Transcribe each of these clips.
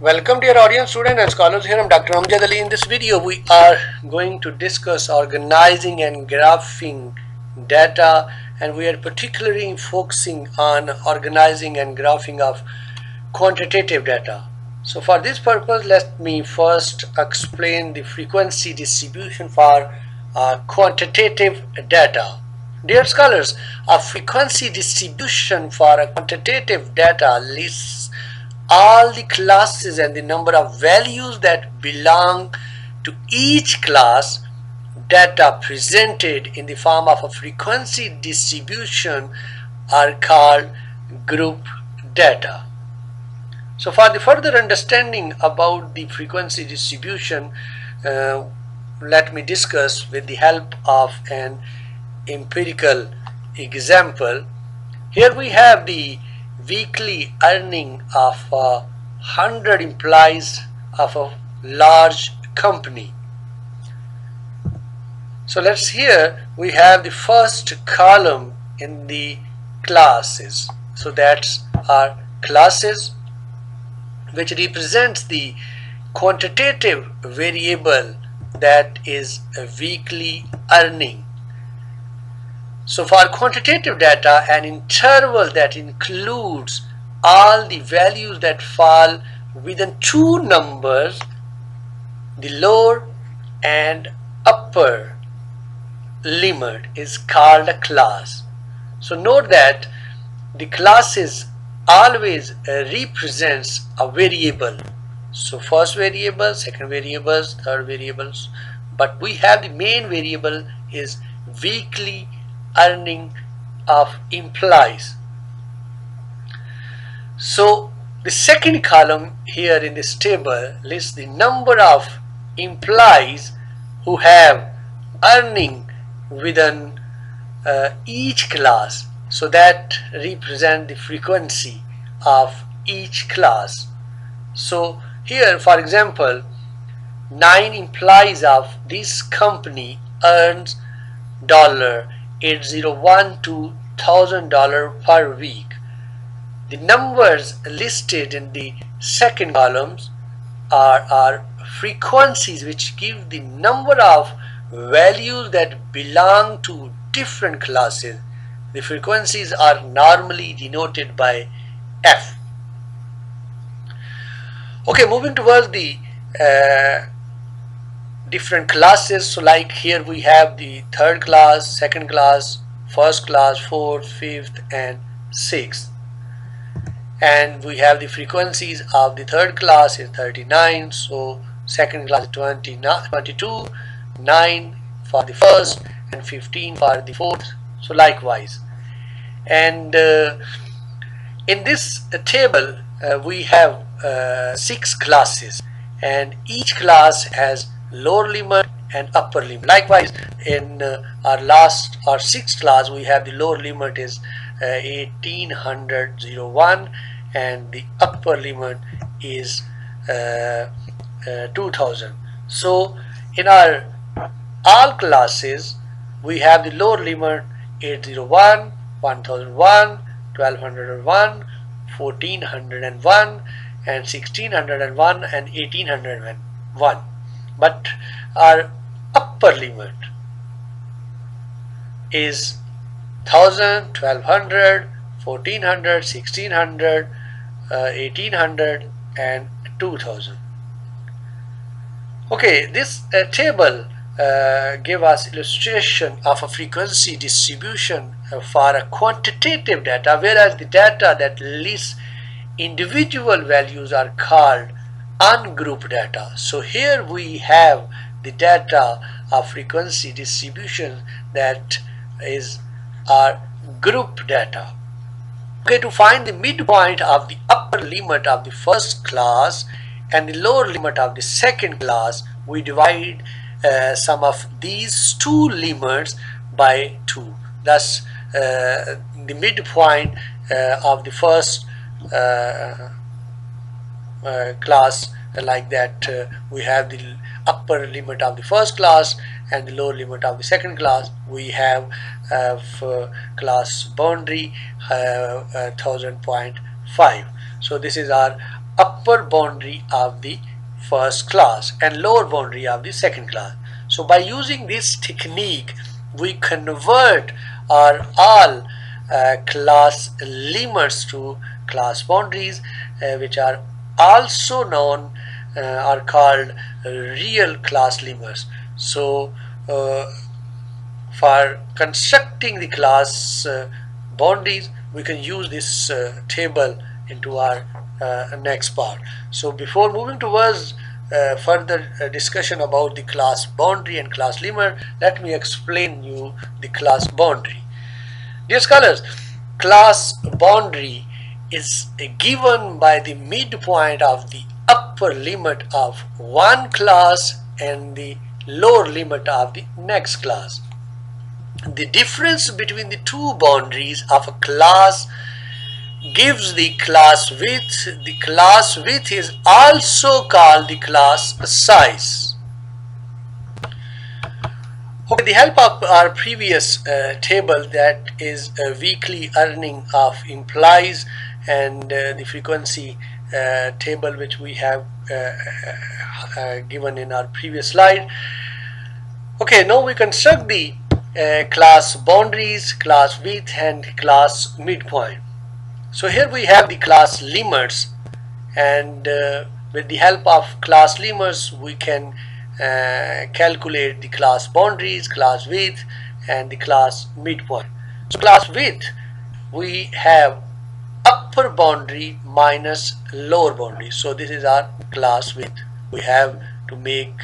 Welcome dear audience, students and scholars. Here I am Dr. Amjad Ali. In this video we are going to discuss organizing and graphing data, and we are particularly focusing on organizing and graphing of quantitative data. So for this purpose, let me first explain the frequency distribution for quantitative data. Dear scholars, a frequency distribution for a quantitative data lists all the classes and the number of values that belong to each class. Data presented in the form of a frequency distribution are called group data. So for the further understanding about the frequency distribution, let me discuss with the help of an empirical example. Here we have the weekly earning of 100 employees of a large company. So let's here we have the first column in the classes. So that's our classes, which represents the quantitative variable that is a weekly earning. So for quantitative data, an interval that includes all the values that fall within two numbers, the lower and upper limit, is called a class. So note that the classes always represents a variable. So first variable, second variables, third variables, but we have the main variable is weekly earning of employees. So the second column here in this table lists the number of employees who have earning within each class. So that represents the frequency of each class. So here, for example, 9 employees of this company earns $801 to $1,000 per week. The numbers listed in the second columns are frequencies, which give the number of values that belong to different classes. The frequencies are normally denoted by F. Okay, moving towards the different classes. So like here we have the third class, second class, first class, fourth, fifth and sixth, and we have the frequencies of the third class is 39, so second class is 22, 9 for the first and 15 for the fourth, so likewise. And in this table we have 6 classes, and each class has lower limit and upper limit. Likewise, in our sixth class we have the lower limit is 1801 and the upper limit is 2000. So in our all classes we have the lower limit 801, 1001, 1201, 1401 and 1601 and 1801, but our upper limit is 1000, 1200, 1400, 1600, 1800 and 2000. Okay, this table give us illustration of a frequency distribution for a quantitative data, whereas the data that lists individual values are called ungrouped data. So here we have the data of frequency distribution that is our group data. Okay, to find the midpoint of the upper limit of the first class and the lower limit of the second class, we divide some of these two limits by 2. Thus the midpoint of the first class, like that we have the upper limit of the first class and the lower limit of the second class. We have for class boundary 1000.5. So this is our upper boundary of the first class and lower boundary of the second class. So by using this technique, we convert our all class limits to class boundaries, which are also known are called real class limits. So for constructing the class boundaries, we can use this table into our next part. So before moving towards further discussion about the class boundary and class limit, let me explain you the class boundary. Dear scholars, class boundary is given by the midpoint of the upper limit of one class and the lower limit of the next class. The difference between the two boundaries of a class gives the class width. The class width is also called the class size. Okay, with the help of our previous table, that is a weekly earning of implies, and the frequency table which we have given in our previous slide. Okay, now we construct the class boundaries, class width and class midpoint. So here we have the class limits, and with the help of class limits we can calculate the class boundaries, class width and the class midpoint. So class width, we have upper boundary minus lower boundary. So this is our class width. We have to make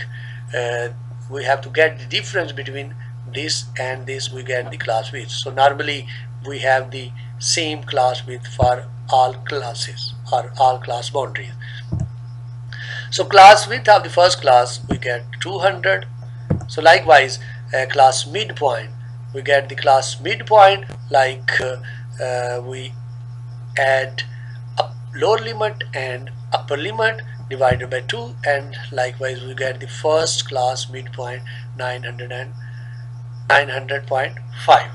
we have to get the difference between this and this, we get the class width. So normally we have the same class width for all classes or all class boundaries. So class width of the first class we get 200. So likewise class midpoint, we get the class midpoint like we add up lower limit and upper limit divided by 2, and likewise we get the first class midpoint 900.5.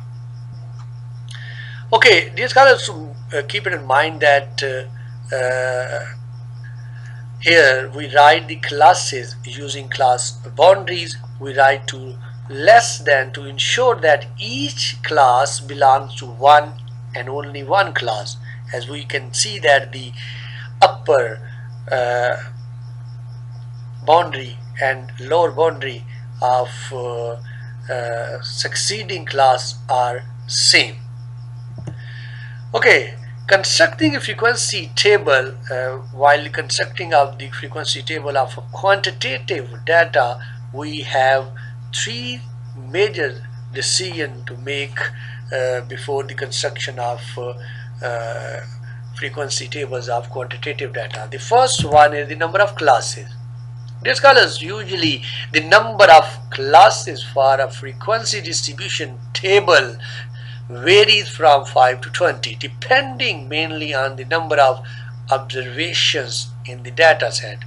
Okay, dear scholars, keep it in mind that here we write the classes using class boundaries. We write to less than to ensure that each class belongs to one and only one class. As we can see that the upper boundary and lower boundary of succeeding class are same. Okay, constructing a frequency table, while constructing of the frequency table of quantitative data, we have three major decisions to make before the construction of frequency tables of quantitative data. The first one is the number of classes. Dear scholars, usually the number of classes for a frequency distribution table varies from 5 to 20, depending mainly on the number of observations in the data set.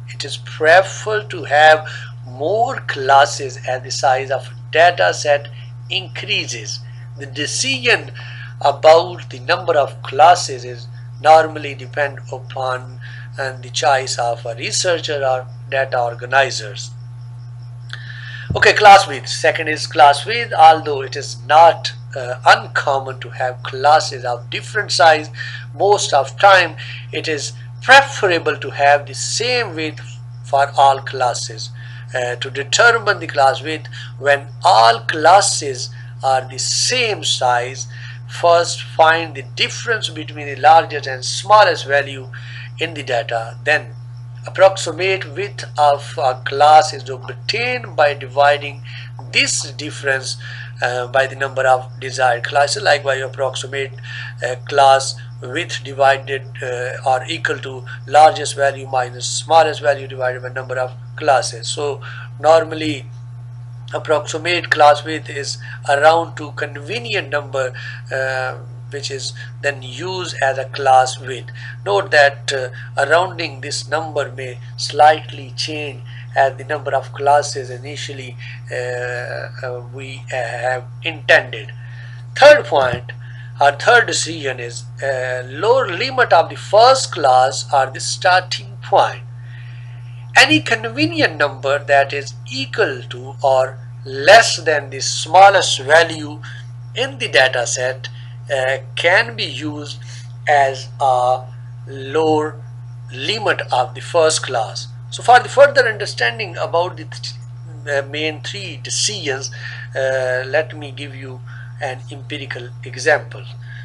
It is preferable to have more classes as the size of data set increases. The decision about the number of classes is normally depend upon the choice of a researcher or data organizers. Okay, class width. Second is class width. Although it is not uncommon to have classes of different size, most of time it is preferable to have the same width for all classes. To determine the class width when all classes are the same size, first find the difference between the largest and smallest value in the data. Then approximate width of a class is obtained by dividing this difference by the number of desired classes. Likewise, approximate class width divided or equal to largest value minus smallest value divided by number of classes. So normally approximate class width is around to convenient number which is then used as a class width. Note that rounding this number may slightly change as the number of classes initially we have intended. Third point, our third decision is lower limit of the first class are the starting point. Any convenient number that is equal to or less than the smallest value in the data set can be used as a lower limit of the first class. So for the further understanding about the main three decisions, let me give you an empirical example.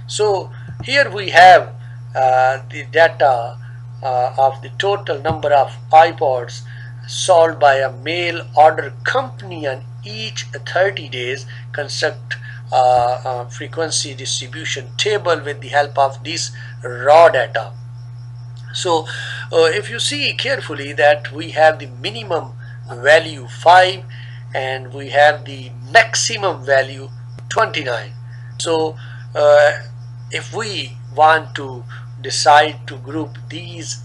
So here we have the data of the total number of iPods sold by a mail order company on each 30 days. Construct a frequency distribution table with the help of this raw data. So if you see carefully that we have the minimum value 5 and we have the maximum value 29. So if we want to decide to group these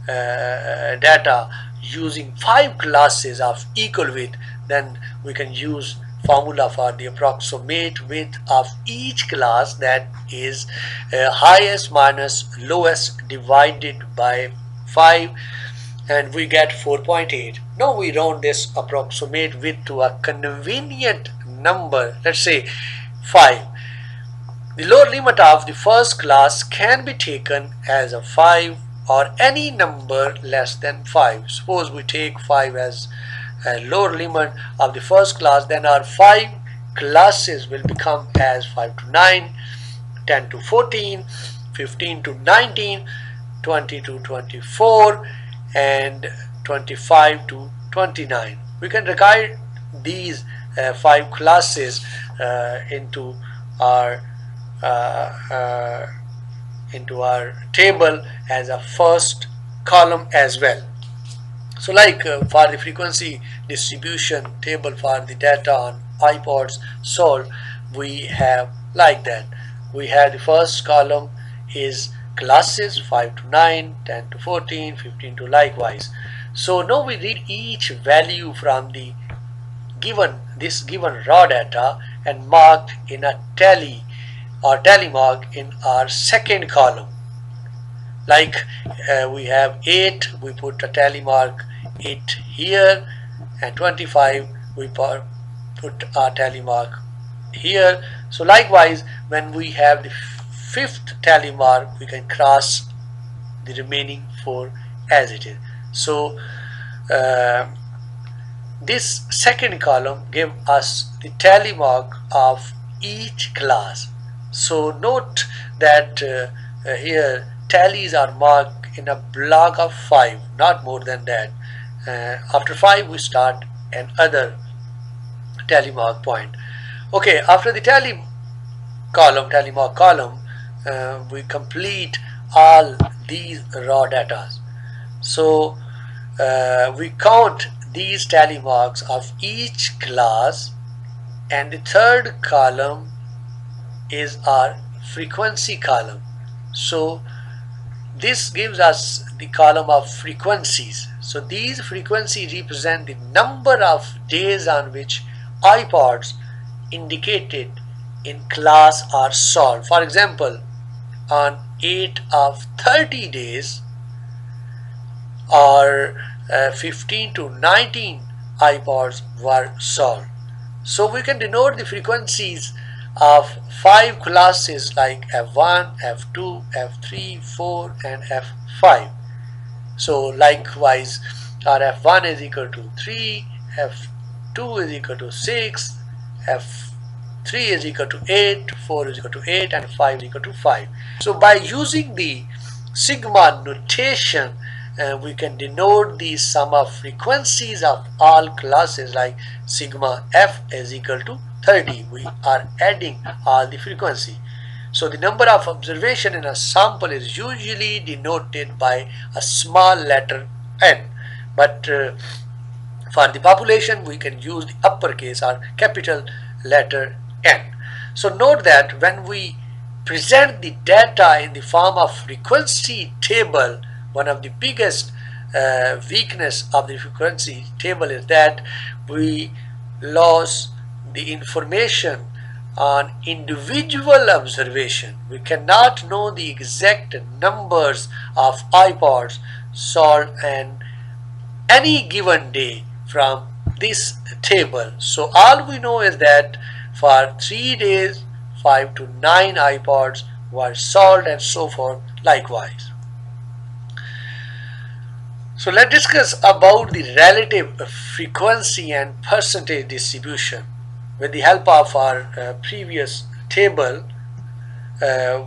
data using 5 classes of equal width, then we can use formula for the approximate width of each class, that is highest minus lowest divided by 5, and we get 4.8. Now we round this approximate width to a convenient number, let's say 5. The lower limit of the first class can be taken as a 5 or any number less than 5. Suppose we take 5 as a lower limit of the first class, then our 5 classes will become as 5 to 9, 10 to 14, 15 to 19, 20 to 24, and 25 to 29. We can recite these 5 classes into our table as a first column as well. So like for the frequency distribution table for the data on iPods sold, we have like that. We have the first column is classes 5 to 9, 10 to 14, 15 to likewise. So now we read each value from the given raw data and marked in a tally or tally mark in our second column. Like we have 8, we put a tally mark 8 here, and 25 we put a tally mark here. So likewise, when we have the fifth tally mark, we can cross the remaining 4 as it is. So this second column gives us the tally mark of each class. So note that here tallies are marked in a block of 5, not more than that. After 5 we start another tally mark point. Okay, after the tally mark column, we complete all these raw data. So we count these tally marks of each class, and the third column is our frequency column. So this gives us the column of frequencies. So these frequencies represent the number of days on which iPods indicated in class are sold. For example, on 8 of 30 days or 15 to 19 iPods were sold. So we can denote the frequencies of 5 classes like F1, F2, F3, 4 and F5. So likewise, our F1 is equal to 3, F2 is equal to 6, F3 is equal to 8, 4 is equal to 8 and 5 is equal to 5. So by using the sigma notation, we can denote the sum of frequencies of all classes, like sigma f is equal to 30. We are adding all the frequency. So the number of observation in a sample is usually denoted by a small letter n, but for the population we can use the uppercase or capital letter N. So note that when we present the data in the form of frequency table, one of the biggest weakness of the frequency table is that we lose the information on individual observation. We cannot know the exact numbers of iPods sold on any given day from this table. So all we know is that for 3 days 5 to 9 iPods were sold and so forth likewise. So let's discuss about the relative frequency and percentage distribution. With the help of our previous table,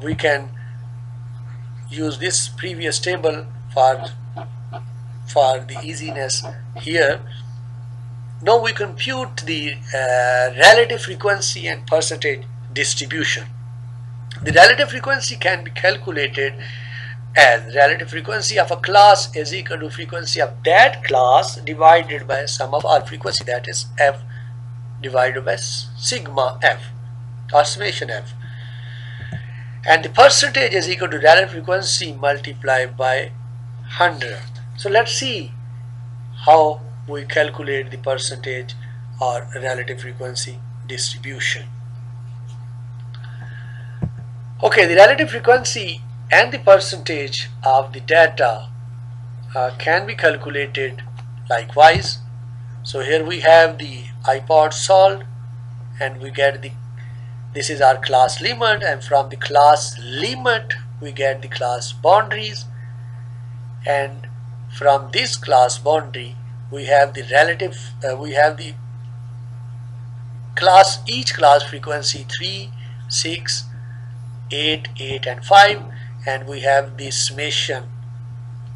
we can use this previous table for the easiness here. Now we compute the relative frequency and percentage distribution. The relative frequency can be calculated as relative frequency of a class is equal to frequency of that class divided by sum of all frequency, that is f divided by sigma f or summation f, and the percentage is equal to relative frequency multiplied by 100. So let's see how we calculate the percentage or relative frequency distribution. Okay, the relative frequency and the percentage of the data can be calculated likewise. So here we have the iPod sold, and we get this is our class limit, and from the class limit we get the class boundaries, and from this class boundary we have the relative each class frequency 3, 6, 8, 8 and 5, and we have the summation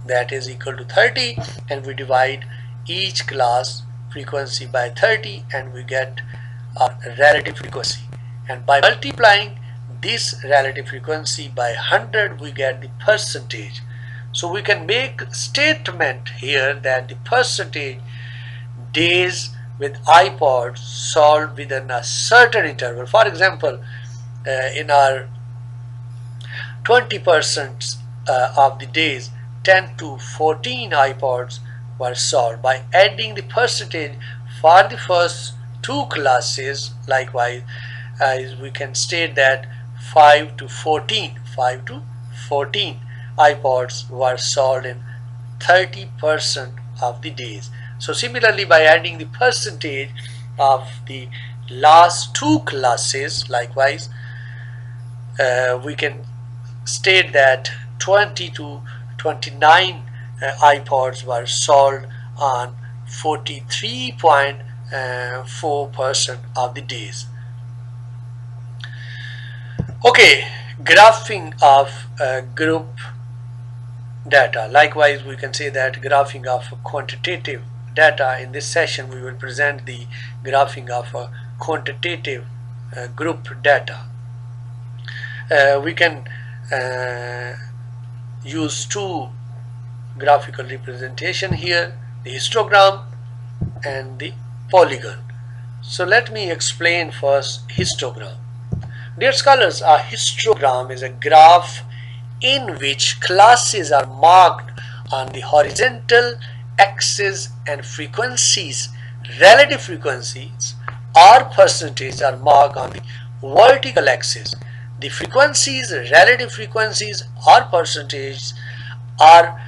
that is equal to 30, and we divide each class frequency by 30 and we get our relative frequency, and by multiplying this relative frequency by 100 we get the percentage. So we can make statement here that the percentage days with iPods sold within a certain interval. For example, in our 20% of the days 10 to 14 iPods were sold. By adding the percentage for the first two classes, likewise we can state that 5 to 14 iPods were sold in 30% of the days. So similarly, by adding the percentage of the last two classes, likewise we can state that 20 to 29 iPods were sold on 43.4% of the days. Okay, graphing of group data. Likewise, we can say that graphing of quantitative data. In this session we will present the graphing of quantitative group data. We can use two graphical representation here, the histogram and the polygon. So let me explain first histogram. Dear scholars, a histogram is a graph in which classes are marked on the horizontal axis and frequencies, relative frequencies or percentages are marked on the vertical axis. The frequencies, relative frequencies or percentages are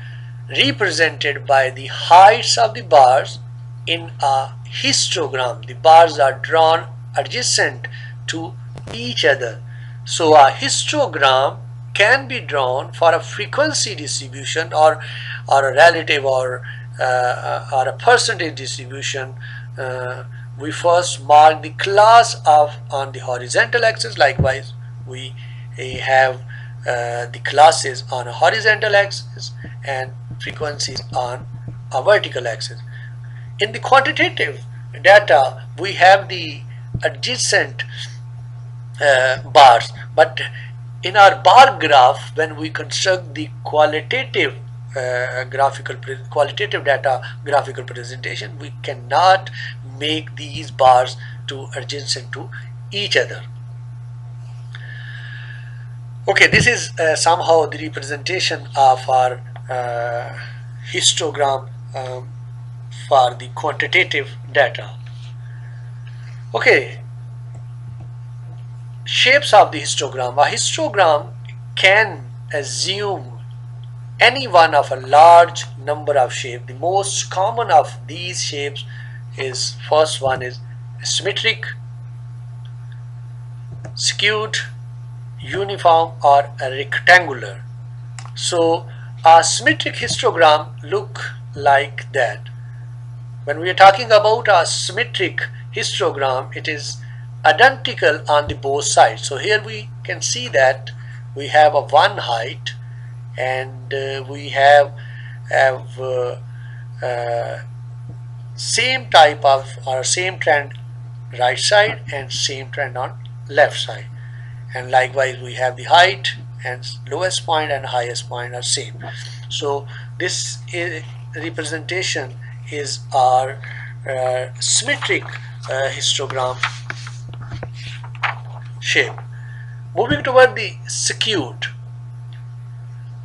represented by the heights of the bars. In a histogram, the bars are drawn adjacent to each other. So a histogram can be drawn for a frequency distribution or a relative or a percentage distribution. We first mark the class on the horizontal axis. Likewise, we have the classes on a horizontal axis and frequencies on a vertical axis. In the quantitative data, we have the adjacent bars, but in our bar graph, when we construct the qualitative qualitative data graphical presentation, we cannot make these bars to adjacent to each other. Okay, this is somehow the representation of our histogram for the quantitative data. Okay, shapes of the histogram. A histogram can assume any one of a large number of shapes. The most common of these shapes is, first one is symmetric, skewed, uniform, or a rectangular. So a symmetric histogram look like that. When we are talking about a symmetric histogram, it is identical on the both sides. So here we can see that we have a one height, and we have same type of or same trend right side and same trend on left side, and likewise we have the height and lowest point and highest point are same. So this representation is our symmetric histogram shape. Moving toward the skewed.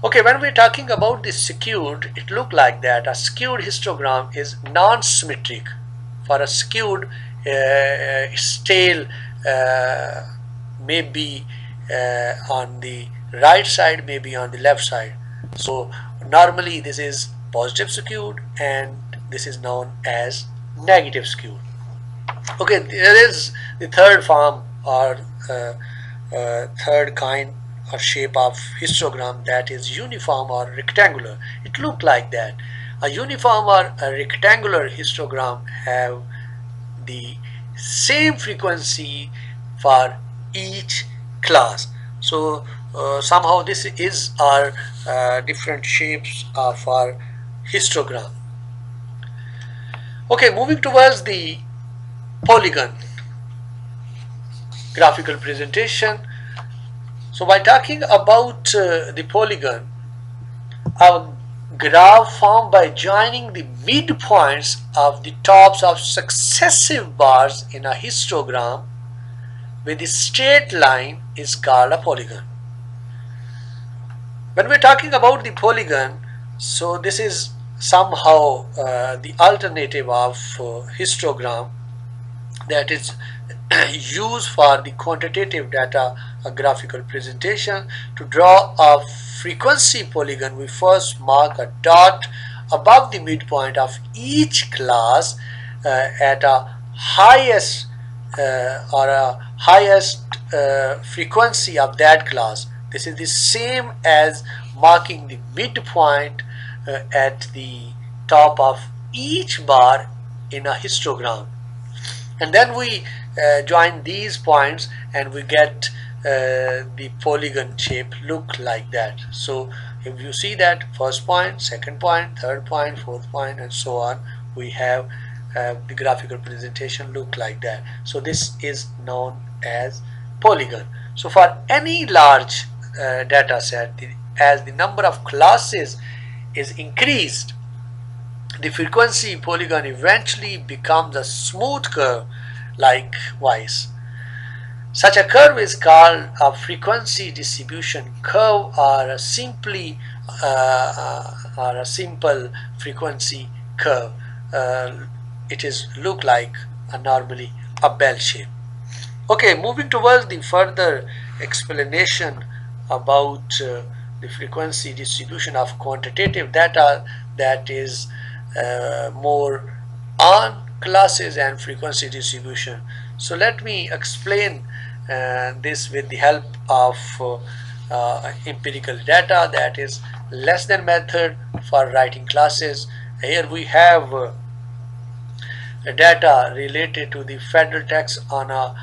Okay, when we're talking about the skewed, it look like that. A skewed histogram is non-symmetric. For a skewed, its tail may be on the right side, may be on the left side. So normally this is positive skewed, and this is known as negative skewed. Okay, there is the third form or third kind or shape of histogram, that is uniform or rectangular. It look like that. A uniform or a rectangular histogram have the same frequency for each class. So somehow this is our different shapes of our histogram. Okay, moving towards the polygon graphical presentation. So by talking about the polygon, a graph formed by joining the midpoints of the tops of successive bars in a histogram with a straight line is called a polygon. When we're talking about the polygon, so this is somehow the alternative of histogram that is used for the quantitative data graphical presentation. To draw a frequency polygon, we first mark a dot above the midpoint of each class at a highest frequency of that class. This is the same as marking the midpoint at the top of each bar in a histogram, and then we join these points and we get the polygon shape look like that. So if you see that first point, second point, third point, fourth point, and so on, we have the graphical presentation look like that. So this is known as polygon. So for any large data set, as the number of classes is increased, the frequency polygon eventually becomes a smooth curve likewise. Such a curve is called a frequency distribution curve, or a simple frequency curve. It is look like normally a bell shape. Okay, moving towards the further explanation about the frequency distribution of quantitative data, that is more on classes and frequency distribution. So let me explain this with the help of empirical data, that is less than method for writing classes. Here we have data related to the federal tax on a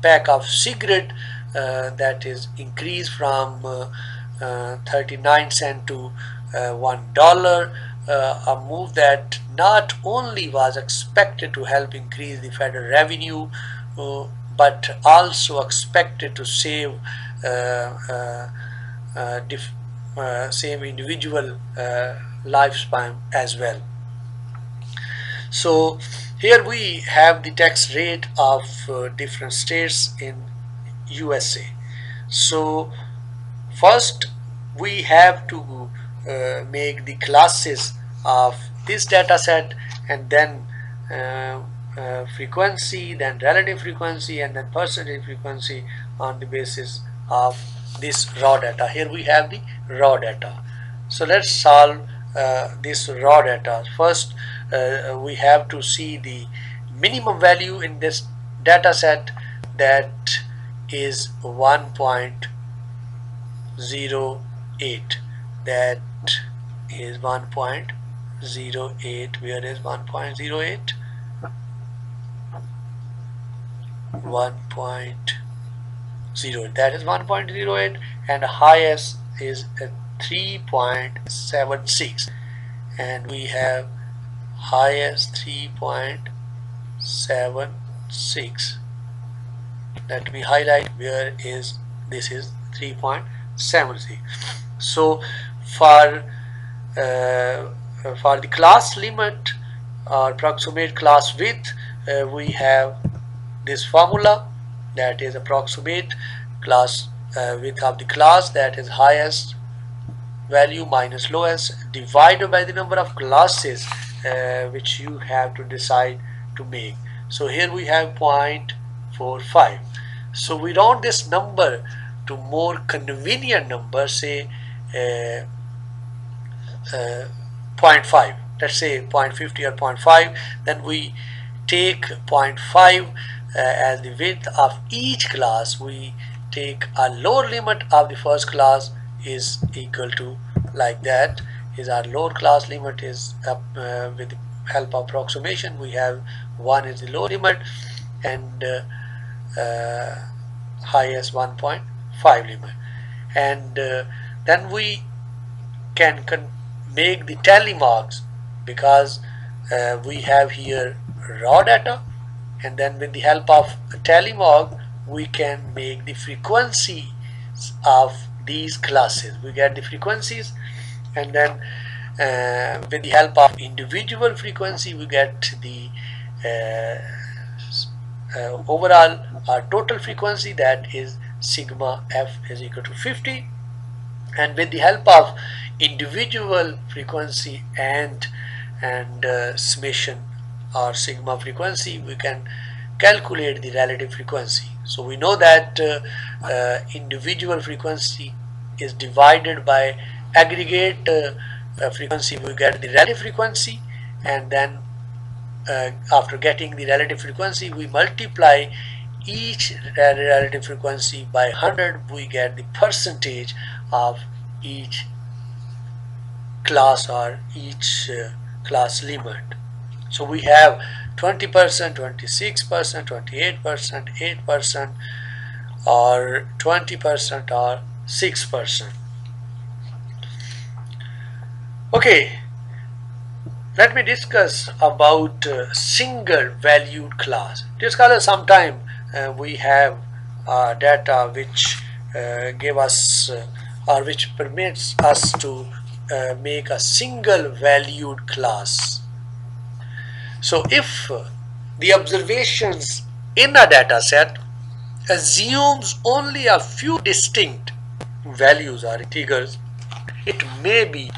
pack of cigarette that is increased from 39 cents to $1, a move that not only was expected to help increase the federal revenue but also expected to save same individual lifespan as well. So here we have the tax rate of different states in USA. So first we have to make the classes of this data set, and then frequency, then relative frequency, and then percentage frequency on the basis of this raw data. Here we have the raw data. So let's solve this raw data. First we have to see the minimum value in this data set, that is 1.08. that is 1.08. Where is 1.08? 1.08. That is 1.08, and highest is 3.76, and we have highest 3.76. Let me highlight where is this is 3.76. So for the class limit or approximate class width, we have this formula, that is approximate class width of the class, that is highest value minus lowest divided by the number of classes which you have to decide to make. So here we have 0.45. So we round this number to more convenient number, say 0.5. Let's say 0.50 or 0.5. Then we take 0.5 as the width of each class. We take a lower limit of the first class is equal to, like that is our lower class limit is with the help of approximation we have 1 is the lower limit, and highest 1.5 limit, and then we can make the tally marks, because we have here raw data, and then with the help of a tally mark we can make the frequencies of these classes. We get the frequencies, and then with the help of individual frequency we get the overall total frequency, that is sigma f is equal to 50, and with the help of individual frequency and summation or sigma frequency we can calculate the relative frequency. So we know that individual frequency is divided by aggregate frequency, we get the relative frequency, and then after getting the relative frequency we multiply each relative frequency by 100, we get the percentage of each class or each class limit. So we have 20%, 26%, 28%, 8%, or 20%, or 6%. Okay, let me discuss about single valued class. Dear scholars, sometime we have data which give us or which permits us to make a single valued class. So if the observations in a data set assumes only a few distinct values or integers, it may be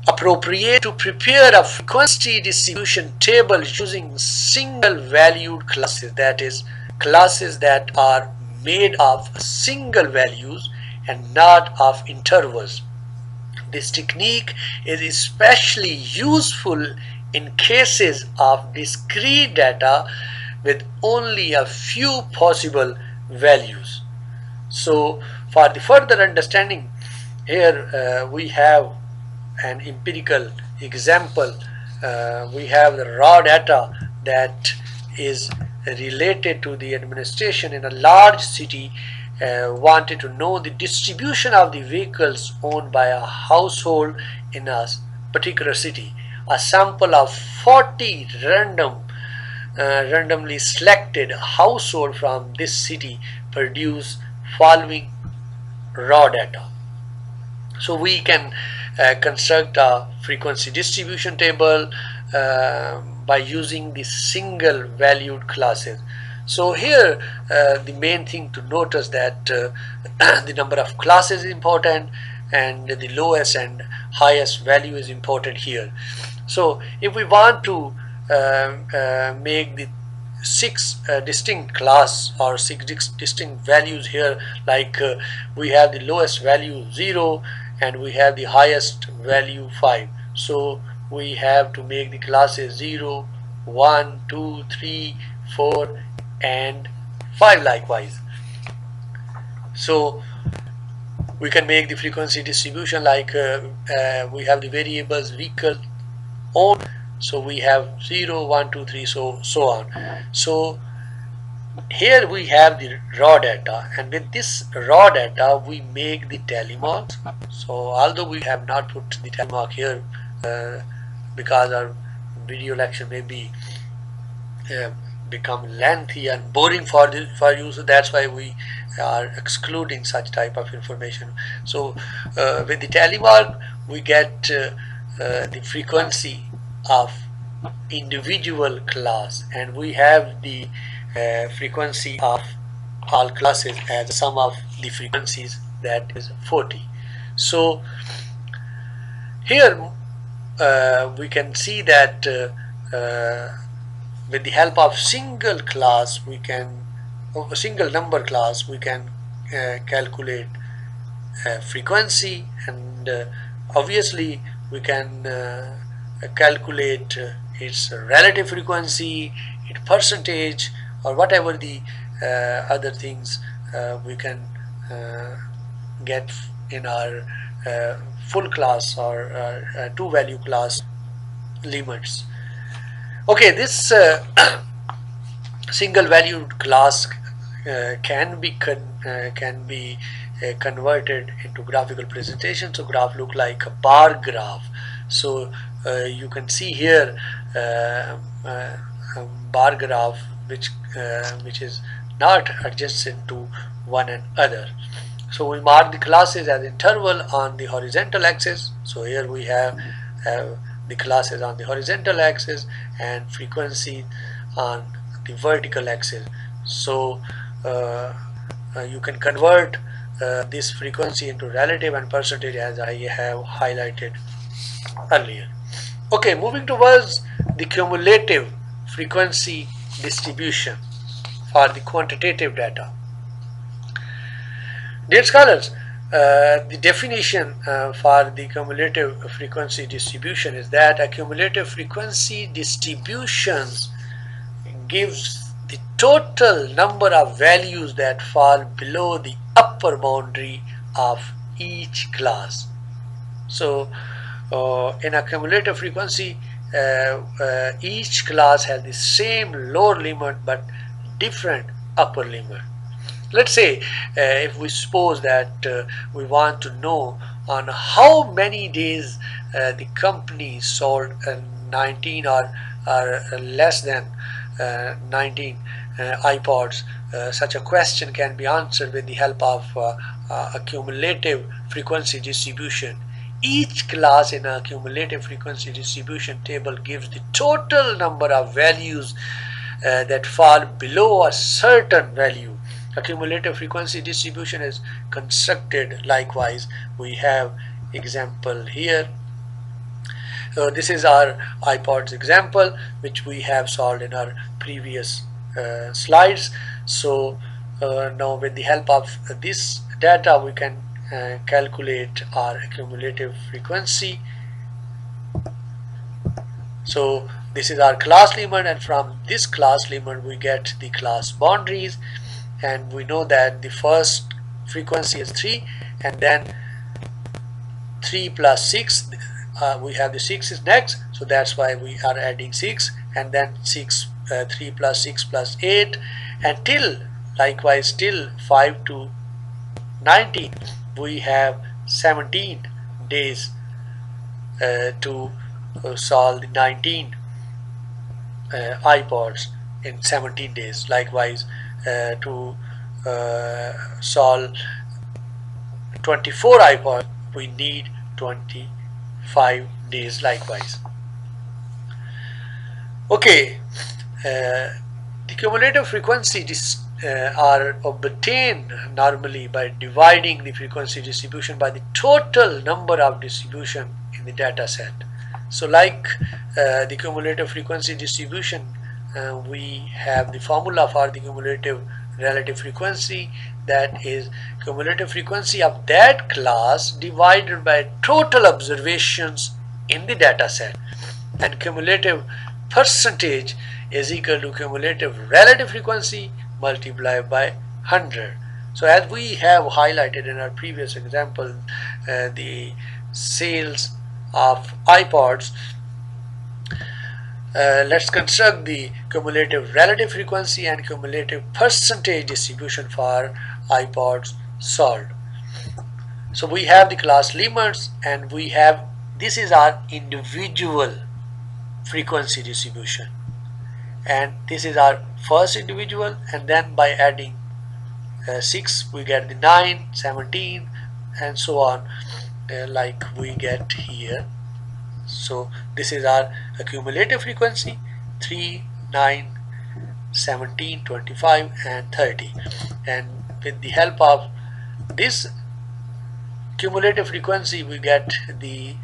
appropriate to prepare a frequency distribution table using single valued classes, that is, classes that are made of single values and not of intervals. This technique is especially useful in cases of discrete data with only a few possible values. So for the further understanding, here we have an empirical example. We have the raw data that is related to the administration in a large city wanted to know the distribution of the vehicles owned by a household in a particular city. A sample of 40 randomly selected households from this city produce following raw data. So we can construct a frequency distribution table by using the single valued classes. So here the main thing to notice that the number of classes is important, and the lowest and highest value is important here. So if we want to make the six distinct class or six distinct values here, like we have the lowest value 0 and we have the highest value 5. So we have to make the classes 0, 1, 2, 3, 4 and 5 likewise. So we can make the frequency distribution like we have the variables vehicle own, so we have 0, 1, 2, 3, so on. So here we have the raw data, and with this raw data we make the tally marks. So although we have not put the tally mark here because our video lecture may be become lengthy and boring for you, so that's why we are excluding such type of information. So with the tally mark we get the frequency of individual class, and we have the frequency of all classes as a sum of the frequencies, that is 40. So here we can see that with the help of single class we can, a single number class, we can calculate frequency, and obviously we can calculate its relative frequency, its percentage, or whatever the other things we can get in our full class or two value class limits. Okay, this single valued class can be converted into graphical presentation. So graph look like a bar graph. So you can see here a bar graph which is not adjacent to one another. So we mark the classes as interval on the horizontal axis. So here we have the classes on the horizontal axis and frequency on the vertical axis. So you can convert this frequency into relative and percentage as I have highlighted earlier. Okay, moving towards the cumulative frequency distribution for the quantitative data. Dear scholars, the definition for the cumulative frequency distribution is that a cumulative frequency distribution gives the total number of values that fall below the upper boundary of each class. So in a cumulative frequency, each class has the same lower limit but different upper limit. Let's say if we suppose that we want to know on how many days the company sold 19 or less than 19 iPods, such a question can be answered with the help of a cumulative frequency distribution. Each class in a cumulative frequency distribution table gives the total number of values that fall below a certain value. A cumulative frequency distribution is constructed likewise. We have example here. This is our iPods example, which we have solved in our previous slides. So now with the help of this data we can calculate our cumulative frequency. So this is our class limit, and from this class limit we get the class boundaries, and we know that the first frequency is 3, and then 3 plus 6, we have the 6 is next, so that's why we are adding 6, and then 3 plus 6 plus 8, and till likewise till 5 to 19 we have 17 days to solve the 19 iPods in 17 days. Likewise to solve 24 iPods we need 25 days likewise. Okay, the cumulative frequency are obtained normally by dividing the frequency distribution by the total number of distribution in the data set. So like the cumulative frequency distribution, we have the formula for the cumulative relative frequency, that is cumulative frequency of that class divided by total observations in the data set, and cumulative percentage is equal to cumulative relative frequency multiplied by 100. So as we have highlighted in our previous example, the sales of iPods, let's construct the cumulative relative frequency and cumulative percentage distribution for iPods sold. So we have the class lemurs, and we have, this is our individual frequency distribution, and this is our first individual, and then by adding 6 we get the 9, 17 and so on, like we get here. So this is our cumulative frequency: 3, 9, 17, 25 and 30, and with the help of this cumulative frequency we get the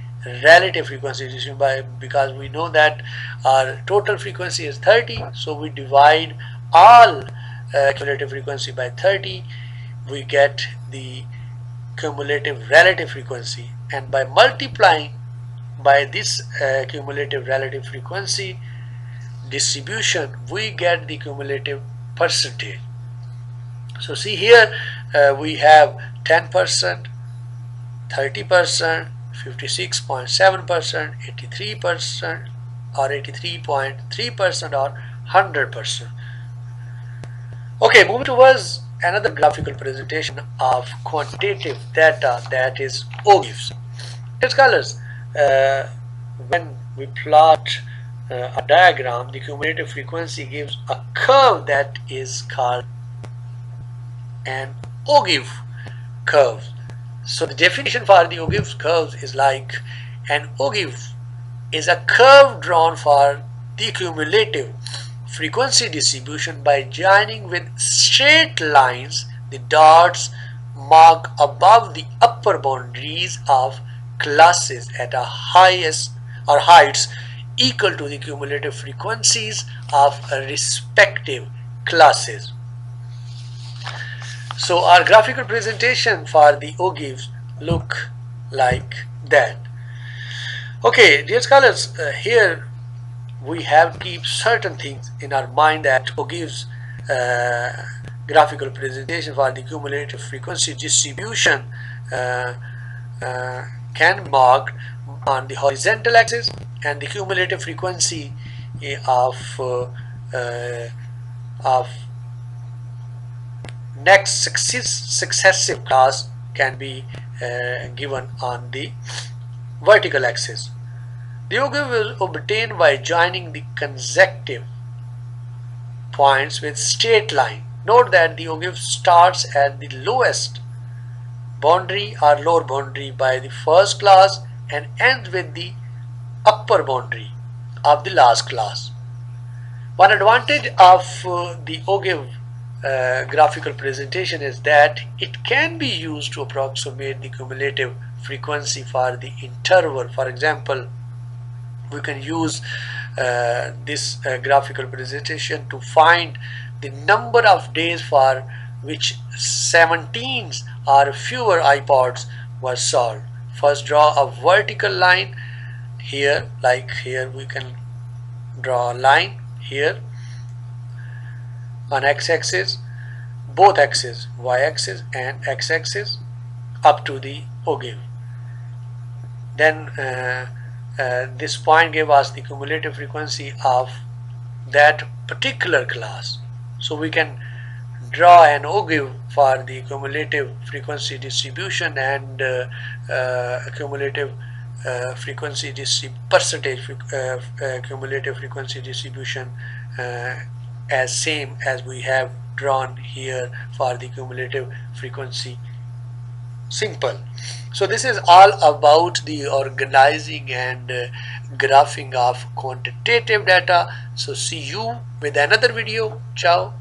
relative frequency distribution, by because we know that our total frequency is 30, so we divide all cumulative frequency by 30, we get the cumulative relative frequency, and by multiplying by this cumulative relative frequency distribution we get the cumulative percentage. So see here, we have 10%, 30%, 56.7%, 83%, or 83.3%, or 100%. Okay, moving towards another graphical presentation of quantitative data, that is Ogives. Dear scholars, when we plot a diagram, the cumulative frequency gives a curve that is called an Ogive curve. So the definition for the Ogive curves is like, an Ogive is a curve drawn for the cumulative frequency distribution by joining with straight lines the dots marked above the upper boundaries of classes at a highest or heights equal to the cumulative frequencies of respective classes. So our graphical presentation for the Ogives look like that. Okay, dear scholars, here we have to keep certain things in our mind, that Ogives graphical presentation for the cumulative frequency distribution can be marked on the horizontal axis, and the cumulative frequency of next successive class can be given on the vertical axis. The Ogive is obtained by joining the consecutive points with straight line. Note that the Ogive starts at the lowest boundary or lower boundary by the first class and ends with the upper boundary of the last class. One advantage of the Ogive graphical presentation is that it can be used to approximate the cumulative frequency for the interval. For example, we can use this graphical presentation to find the number of days for which 17s or fewer iPods were sold. First, draw a vertical line here, like here we can draw a line here on x-axis, both axes, y-axis and x-axis, up to the Ogive. Then this point gave us the cumulative frequency of that particular class. So we can draw an Ogive for the cumulative frequency distribution and cumulative frequency percentage cumulative frequency distribution as same as we have drawn here for the cumulative frequency simple. So this is all about the organizing and graphing of quantitative data. So see you with another video. Ciao.